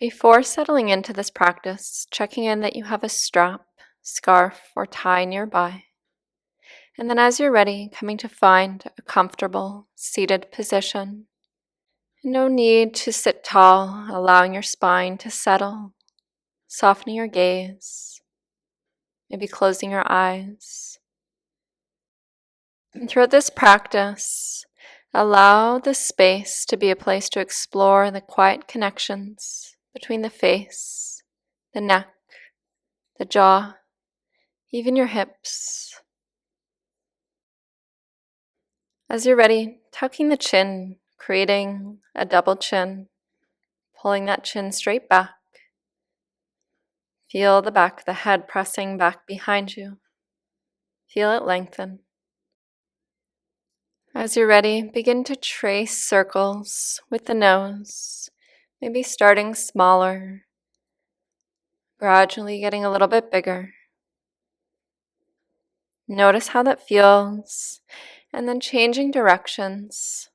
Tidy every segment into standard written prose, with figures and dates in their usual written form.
Before settling into this practice, checking in that you have a strap, scarf, or tie nearby. And then as you're ready, coming to find a comfortable, seated position. No need to sit tall, allowing your spine to settle, softening your gaze, maybe closing your eyes. And throughout this practice, allow the space to be a place to explore the quiet connections between the face, the neck, the jaw, even your hips. As you're ready, tucking the chin, creating a double chin, pulling that chin straight back. Feel the back of the head pressing back behind you. Feel it lengthen. As you're ready, begin to trace circles with the nose, maybe starting smaller, gradually getting a little bit bigger. Notice how that feels, and then changing directions.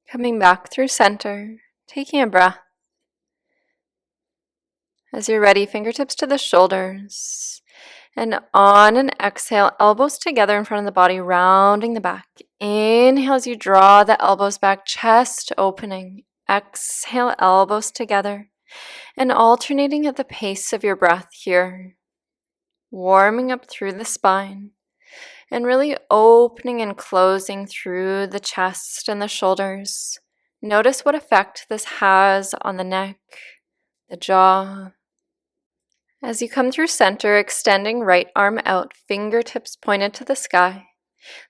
Coming back through center, taking a breath. As you're ready, fingertips to the shoulders. And on an exhale, elbows together in front of the body, rounding the back. Inhale as you draw the elbows back, chest opening. Exhale, elbows together. And alternating at the pace of your breath here. Warming up through the spine. And really opening and closing through the chest and the shoulders. Notice what effect this has on the neck, the jaw. As you come through center, extending right arm out, fingertips pointed to the sky,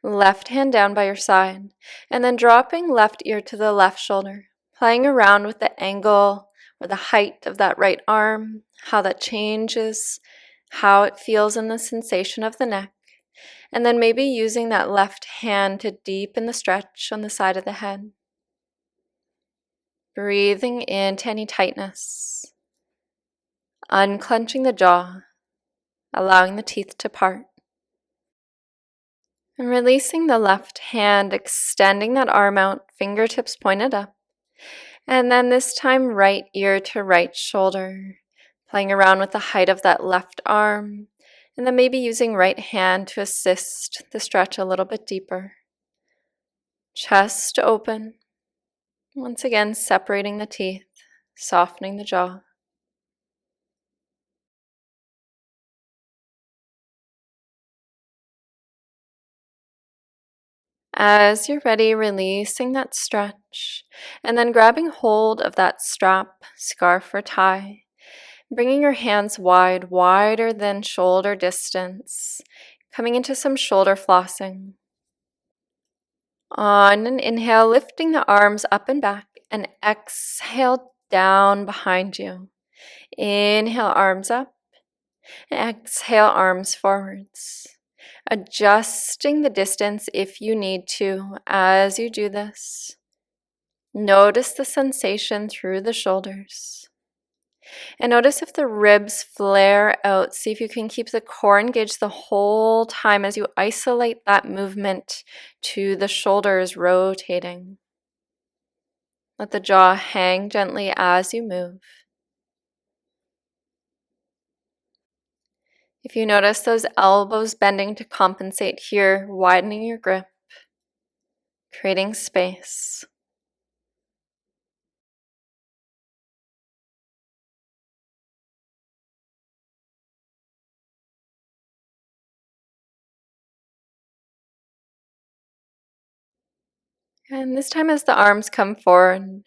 left hand down by your side, and then dropping left ear to the left shoulder, playing around with the angle or the height of that right arm, how that changes, how it feels in the sensation of the neck, and then maybe using that left hand to deepen the stretch on the side of the head. Breathing into any tightness, unclenching the jaw, allowing the teeth to part. And releasing the left hand, extending that arm out, fingertips pointed up. And then this time, right ear to right shoulder, playing around with the height of that left arm. And then maybe using right hand to assist the stretch a little bit deeper. Chest open. Once again, separating the teeth, softening the jaw. As you're ready, releasing that stretch, and then grabbing hold of that strap, scarf, or tie, bringing your hands wide, wider than shoulder distance, coming into some shoulder flossing. On an inhale, lifting the arms up and back, and exhale down behind you. Inhale, arms up, and exhale, arms forwards. Adjusting the distance if you need to as you do this. Notice the sensation through the shoulders. And notice if the ribs flare out. See if you can keep the core engaged the whole time as you isolate that movement to the shoulders rotating. Let the jaw hang gently as you move. If you notice those elbows bending to compensate here, widening your grip, creating space. And this time as the arms come forward,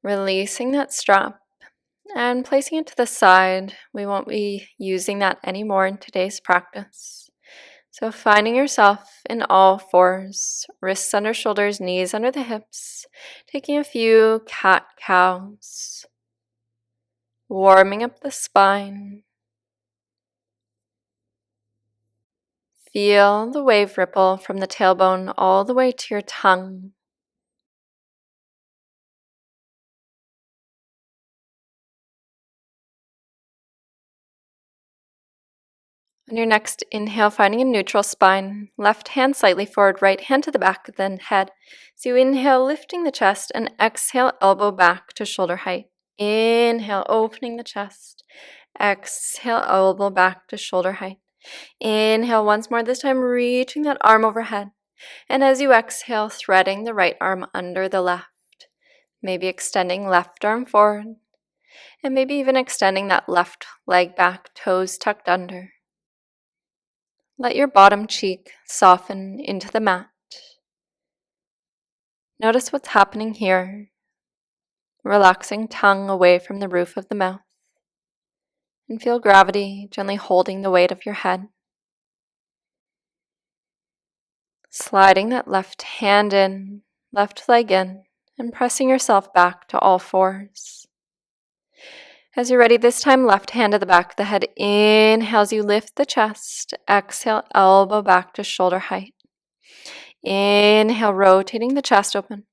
releasing that strap and placing it to the side. We won't be using that anymore in today's practice. So finding yourself in all fours, wrists under shoulders, knees under the hips, taking a few cat-cows, warming up the spine. Feel the wave ripple from the tailbone all the way to your tongue. On your next inhale, finding a neutral spine, left hand slightly forward, right hand to the back, then head. So you inhale, lifting the chest, and exhale, elbow back to shoulder height. Inhale, opening the chest. Exhale, elbow back to shoulder height. Inhale once more, this time reaching that arm overhead. And as you exhale, threading the right arm under the left. Maybe extending left arm forward. And maybe even extending that left leg back, toes tucked under. Let your bottom cheek soften into the mat. Notice what's happening here. Relaxing tongue away from the roof of the mouth. And feel gravity gently holding the weight of your head. Sliding that left hand in, left leg in, and pressing yourself back to all fours. As you're ready, this time left hand at the back of the head. Inhale as you lift the chest. Exhale, elbow back to shoulder height. Inhale, rotating the chest open.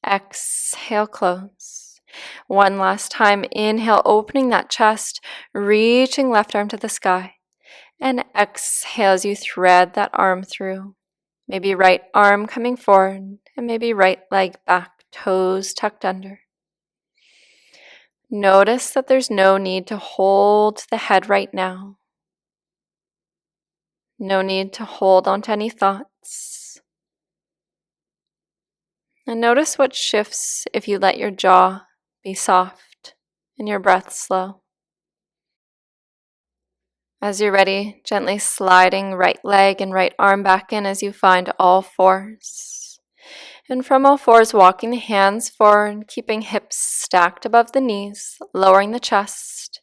Exhale, close. One last time. Inhale, opening that chest, reaching left arm to the sky. And exhale as you thread that arm through. Maybe right arm coming forward, and maybe right leg back, toes tucked under. Notice that there's no need to hold the head right now. No need to hold onto any thoughts. And notice what shifts if you let your jaw be soft and your breath slow. As you're ready, gently sliding right leg and right arm back in as you find all fours. And from all fours, walking the hands forward, keeping hips stacked above the knees, lowering the chest,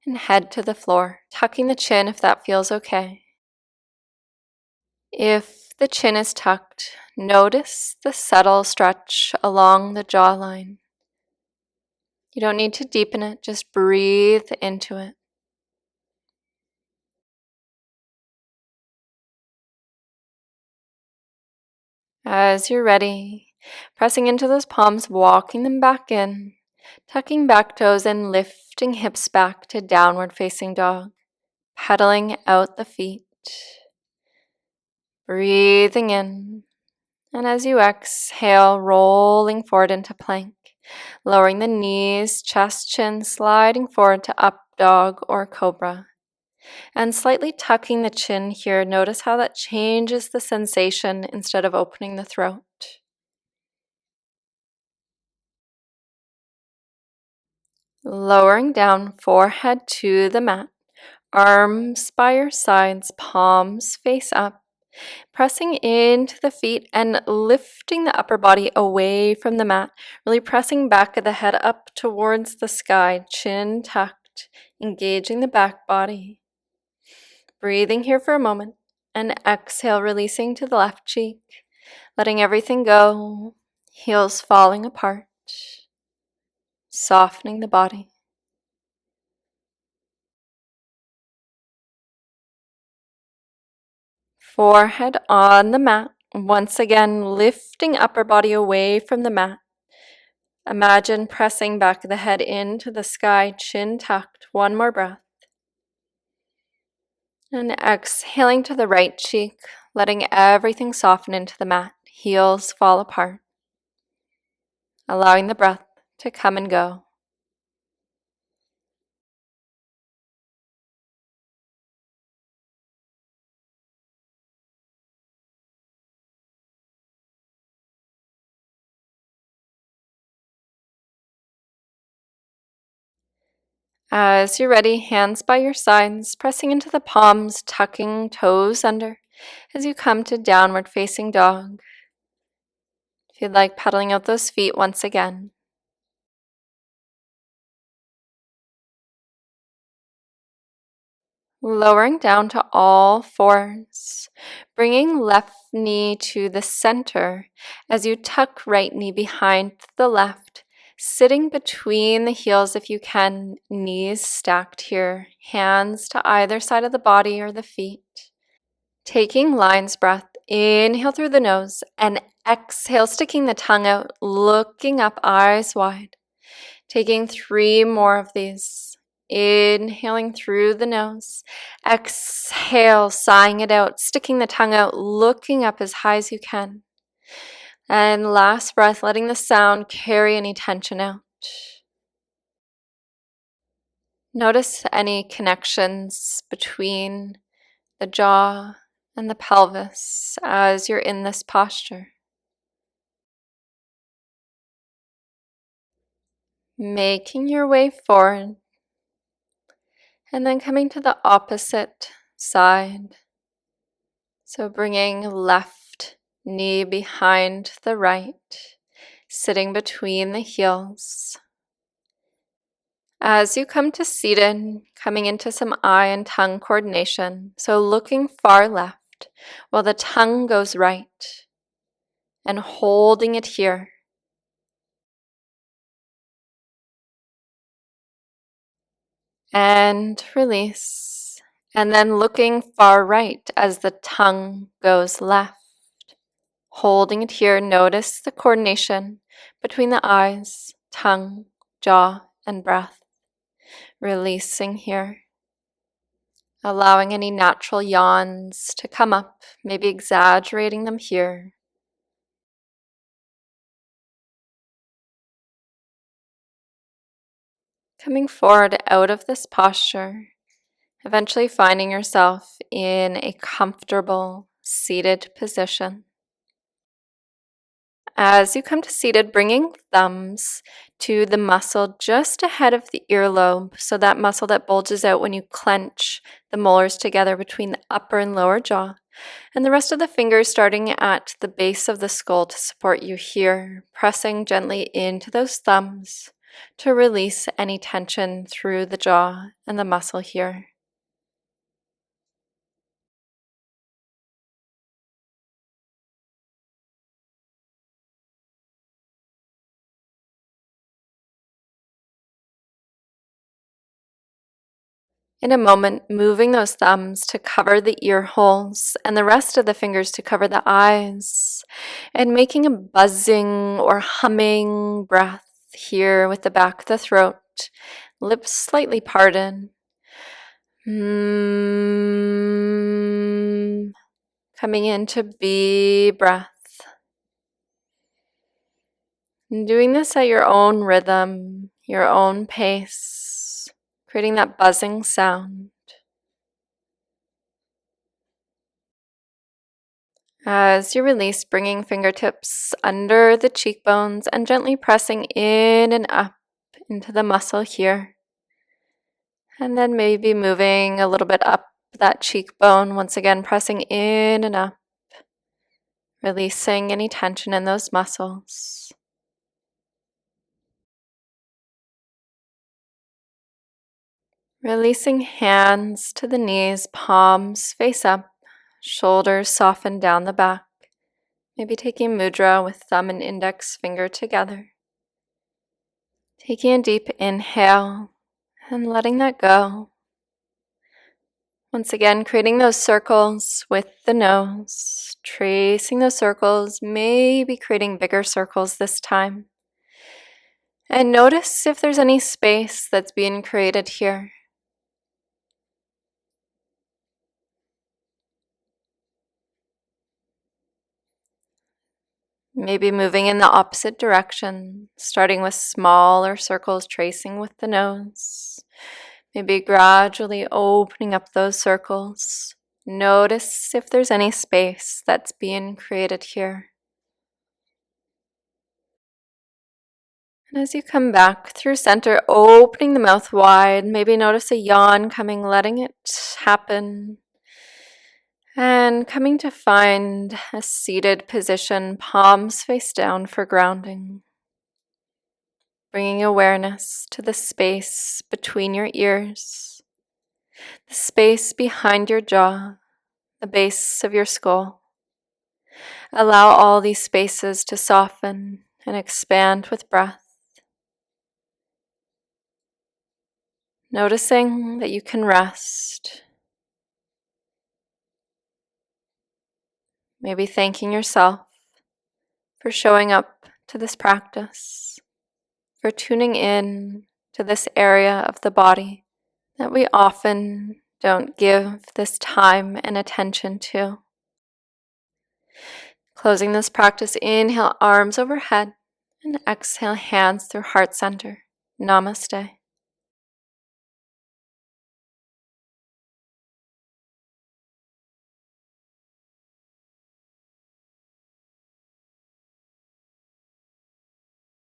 and head to the floor, tucking the chin if that feels okay. If the chin is tucked, notice the subtle stretch along the jawline. You don't need to deepen it, just breathe into it. As you're ready, pressing into those palms, walking them back in, tucking back toes and lifting hips back to downward facing dog, pedaling out the feet, breathing in, and as you exhale, rolling forward into plank, lowering the knees, chest, chin, sliding forward to up dog or cobra. And slightly tucking the chin here, notice how that changes the sensation instead of opening the throat. Lowering down, forehead to the mat, arms by your sides, palms face up, pressing into the feet and lifting the upper body away from the mat, really pressing back of the head up towards the sky, chin tucked, engaging the back body. Breathing here for a moment, and exhale, releasing to the left cheek, letting everything go, heels falling apart, softening the body. Forehead on the mat, once again lifting upper body away from the mat. Imagine pressing back the head into the sky, chin tucked. One more breath. And exhaling to the right cheek, letting everything soften into the mat, heels fall apart. Allowing the breath to come and go. As you're ready, hands by your sides, pressing into the palms, tucking toes under as you come to downward facing dog. If you'd like, pedaling out those feet once again. Lowering down to all fours, bringing left knee to the center as you tuck right knee behind the left, sitting between the heels if you can, knees stacked here, hands to either side of the body or the feet. Taking lion's breath, inhale through the nose and exhale, sticking the tongue out, looking up, eyes wide. Taking 3 more of these. Inhaling through the nose. Exhale, sighing it out, sticking the tongue out, looking up as high as you can. And last breath, letting the sound carry any tension out. Notice any connections between the jaw and the pelvis as you're in this posture. Making your way forward and then coming to the opposite side. So bringing left knee behind the right, sitting between the heels. As you come to seated, coming into some eye and tongue coordination, so looking far left while the tongue goes right and holding it here. And release. And then looking far right as the tongue goes left. Holding it here, notice the coordination between the eyes, tongue, jaw, and breath. Releasing here. Allowing any natural yawns to come up, maybe exaggerating them here. Coming forward out of this posture, eventually finding yourself in a comfortable seated position. As you come to seated, bringing thumbs to the muscle just ahead of the earlobe, so that muscle that bulges out when you clench the molars together between the upper and lower jaw, and the rest of the fingers starting at the base of the skull to support you here, pressing gently into those thumbs to release any tension through the jaw and the muscle here. In a moment, moving those thumbs to cover the ear holes and the rest of the fingers to cover the eyes, and making a buzzing or humming breath here with the back of the throat, lips slightly parted. Coming into B breath. And doing this at your own rhythm, your own pace, creating that buzzing sound. As you release, bringing fingertips under the cheekbones and gently pressing in and up into the muscle here. And then maybe moving a little bit up that cheekbone, once again pressing in and up, releasing any tension in those muscles. Releasing hands to the knees, palms face up, shoulders soften down the back. Maybe taking mudra with thumb and index finger together. Taking a deep inhale and letting that go. Once again, creating those circles with the nose, tracing those circles, maybe creating bigger circles this time. And notice if there's any space that's being created here. Maybe moving in the opposite direction, starting with smaller circles, tracing with the nose. Maybe gradually opening up those circles. Notice if there's any space that's being created here. And as you come back through center, opening the mouth wide, maybe notice a yawn coming, letting it happen. And coming to find a seated position, palms face down for grounding. Bringing awareness to the space between your ears, the space behind your jaw, the base of your skull. Allow all these spaces to soften and expand with breath. Noticing that you can rest. Maybe thanking yourself for showing up to this practice, for tuning in to this area of the body that we often don't give this time and attention to. Closing this practice, inhale, arms overhead, and exhale, hands through heart center. Namaste.